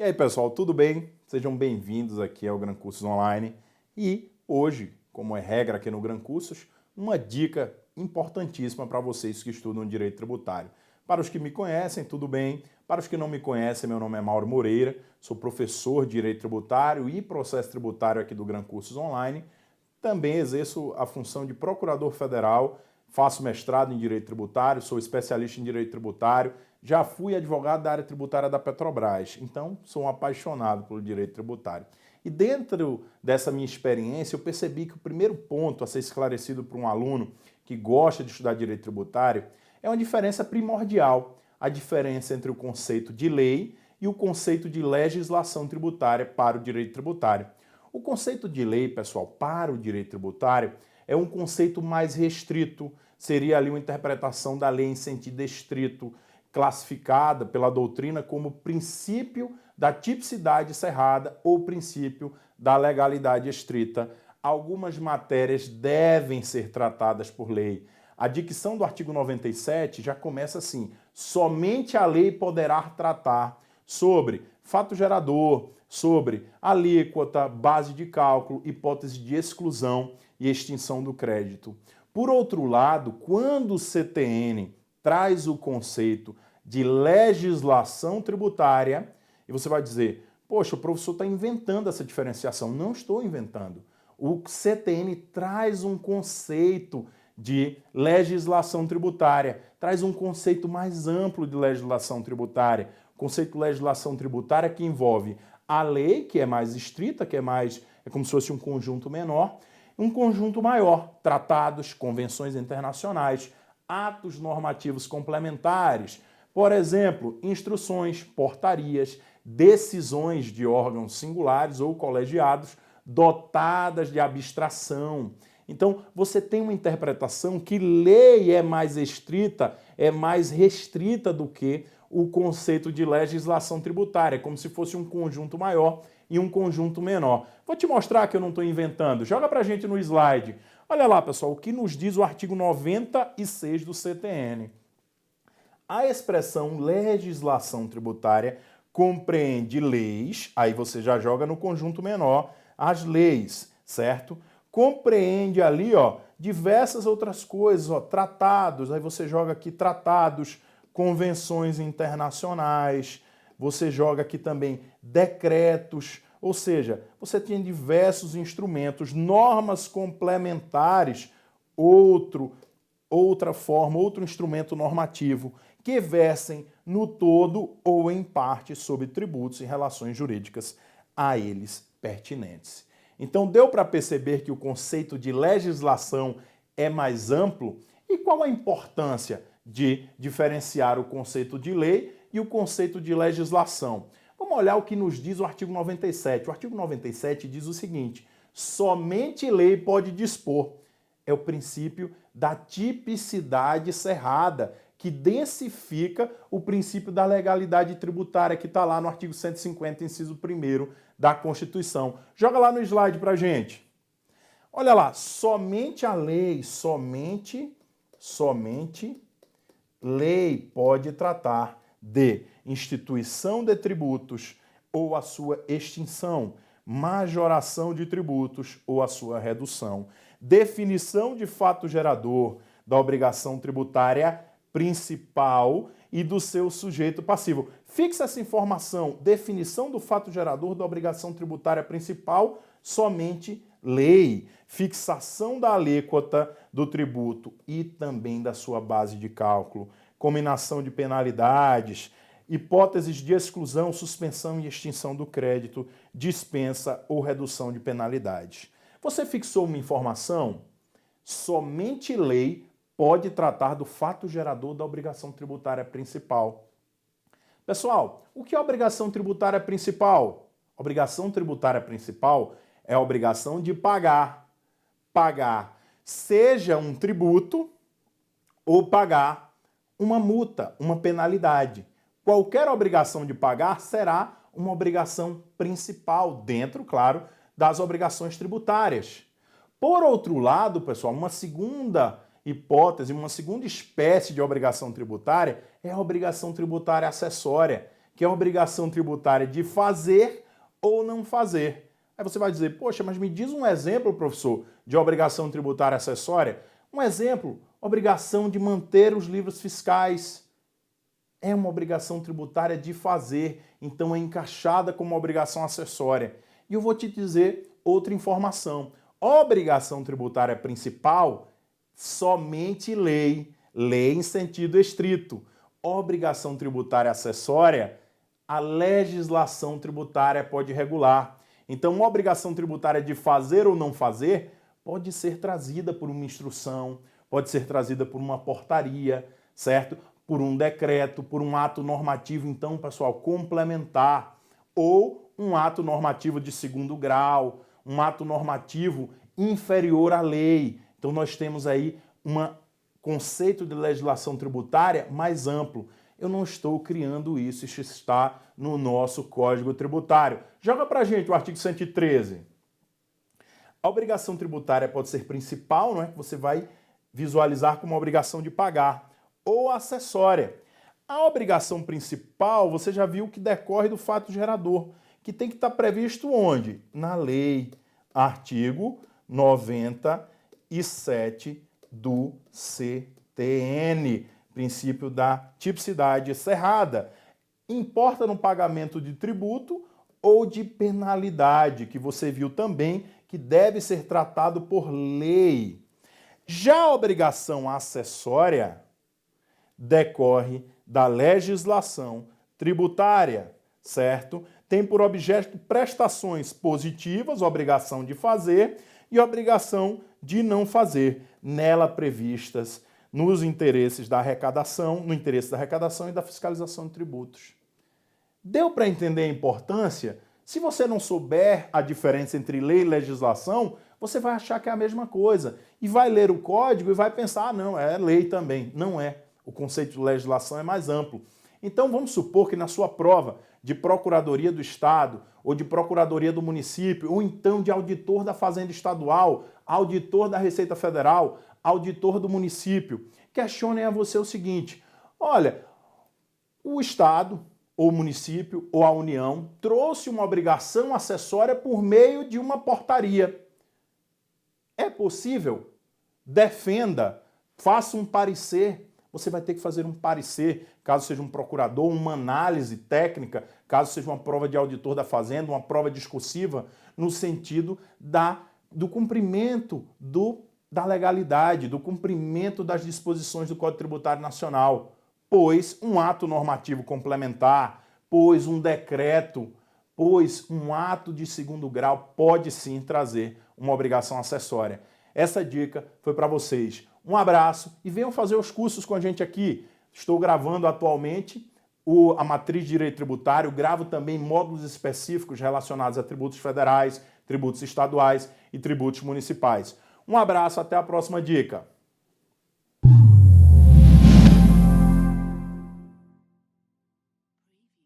E aí, pessoal, tudo bem? Sejam bem-vindos aqui ao Gran Cursos Online. E hoje, como é regra aqui no Gran Cursos, uma dica importantíssima para vocês que estudam Direito Tributário. Para os que me conhecem, tudo bem. Para os que não me conhecem, meu nome é Mauro Moreira, sou professor de Direito Tributário e Processo Tributário aqui do Gran Cursos Online. Também exerço a função de Procurador Federal, faço mestrado em Direito Tributário, sou especialista em Direito Tributário, já fui advogado da área tributária da Petrobras, então sou um apaixonado pelo direito tributário. E dentro dessa minha experiência, eu percebi que o primeiro ponto a ser esclarecido para um aluno que gosta de estudar direito tributário é uma diferença primordial, a diferença entre o conceito de lei e o conceito de legislação tributária para o direito tributário. O conceito de lei, pessoal, para o direito tributário é um conceito mais restrito, seria ali uma interpretação da lei em sentido estrito, classificada pela doutrina como princípio da tipicidade cerrada ou princípio da legalidade estrita. Algumas matérias devem ser tratadas por lei. A dicção do artigo 97 já começa assim: somente a lei poderá tratar sobre fato gerador, sobre alíquota, base de cálculo, hipótese de exclusão e extinção do crédito. Por outro lado, quando o CTN traz o conceito de legislação tributária, e você vai dizer, poxa, o professor está inventando essa diferenciação. Não estou inventando. O CTN traz um conceito de legislação tributária, traz um conceito mais amplo de legislação tributária. O conceito de legislação tributária que envolve a lei, que é mais estrita, que é como se fosse um conjunto menor, um conjunto maior, tratados, convenções internacionais, atos normativos complementares, por exemplo, instruções, portarias, decisões de órgãos singulares ou colegiados dotadas de abstração. Então, você tem uma interpretação que lei é mais estrita, é mais restrita do que o conceito de legislação tributária, como se fosse um conjunto maior e um conjunto menor. Vou te mostrar que eu não estou inventando. Joga pra gente no slide. Olha lá, pessoal, o que nos diz o artigo 96 do CTN. A expressão legislação tributária compreende leis, aí você já joga no conjunto menor, as leis, certo? Compreende ali, ó, diversas outras coisas, ó, tratados, aí você joga aqui tratados, convenções internacionais, você joga aqui também decretos, ou seja, você tem diversos instrumentos, normas complementares, outra forma, outro instrumento normativo que versem no todo ou em parte sobre tributos e relações jurídicas a eles pertinentes. Então deu para perceber que o conceito de legislação é mais amplo? E qual a importância de diferenciar o conceito de lei e o conceito de legislação? Vamos olhar o que nos diz o artigo 97. O artigo 97 diz o seguinte: somente lei pode dispor. É o princípio da tipicidade cerrada, que densifica o princípio da legalidade tributária, que está lá no artigo 150, inciso 1º da Constituição. Joga lá no slide para a gente. Olha lá, somente a lei, somente lei pode tratar de instituição de tributos ou a sua extinção, majoração de tributos ou a sua redução, definição de fato gerador da obrigação tributária principal e do seu sujeito passivo. Fixa essa informação, definição do fato gerador da obrigação tributária principal, somente lei. Fixação da alíquota do tributo e também da sua base de cálculo. Combinação de penalidades, hipóteses de exclusão, suspensão e extinção do crédito, dispensa ou redução de penalidades. Você fixou uma informação? Somente lei pode tratar do fato gerador da obrigação tributária principal. Pessoal, o que é obrigação tributária principal? Obrigação tributária principal é a obrigação de pagar. Pagar seja um tributo ou pagar uma multa, uma penalidade. Qualquer obrigação de pagar será uma obrigação principal, dentro, claro, das obrigações tributárias. Por outro lado, pessoal, uma segunda hipótese, uma segunda espécie de obrigação tributária é a obrigação tributária acessória, que é a obrigação tributária de fazer ou não fazer. Aí você vai dizer, poxa, mas me diz um exemplo, professor, de obrigação tributária acessória. Um exemplo, obrigação de manter os livros fiscais. É uma obrigação tributária de fazer, então é encaixada como obrigação acessória. E eu vou te dizer outra informação. Obrigação tributária principal, somente lei em sentido estrito. Obrigação tributária acessória, a legislação tributária pode regular. Então, uma obrigação tributária de fazer ou não fazer pode ser trazida por uma instrução, pode ser trazida por uma portaria, certo? Por um decreto, por um ato normativo, então, pessoal, complementar, ou um ato normativo de segundo grau, um ato normativo inferior à lei. Então, nós temos aí um conceito de legislação tributária mais amplo. Eu não estou criando isso está no nosso Código Tributário. Joga pra gente o artigo 113. A obrigação tributária pode ser principal, não é? Que você vai visualizar como obrigação de pagar, ou acessória. A obrigação principal, você já viu que decorre do fato gerador, que tem que estar previsto onde? Na lei, artigo 97 do CTN, princípio da tipicidade cerrada. Importa no pagamento de tributo ou de penalidade, que você viu também que deve ser tratado por lei. Já a obrigação acessória decorre da legislação tributária, certo? Tem por objeto prestações positivas, obrigação de fazer, e obrigação de não fazer, nela previstas nos interesses da arrecadação, no interesse da arrecadação e da fiscalização de tributos. Deu para entender a importância? Se você não souber a diferença entre lei e legislação, você vai achar que é a mesma coisa. E vai ler o código e vai pensar, ah, não, é lei também. Não é. O conceito de legislação é mais amplo. Então vamos supor que na sua prova de Procuradoria do Estado, ou de Procuradoria do Município, ou então de auditor da Fazenda Estadual, auditor da Receita Federal, auditor do município, questionem a você o seguinte: olha, o Estado, ou o município, ou a União, trouxe uma obrigação acessória por meio de uma portaria. É possível? Defenda, faça um parecer. Você vai ter que fazer um parecer, caso seja um procurador, uma análise técnica, caso seja uma prova de auditor da Fazenda, uma prova discursiva, no sentido do cumprimento da legalidade, do cumprimento das disposições do Código Tributário Nacional, pois um ato normativo complementar, pois um decreto, pois um ato de segundo grau pode sim trazer uma obrigação acessória. Essa dica foi para vocês. Um abraço e venham fazer os cursos com a gente aqui. Estou gravando atualmente a matriz de direito tributário, gravo também módulos específicos relacionados a tributos federais, tributos estaduais e tributos municipais. Um abraço, até a próxima dica.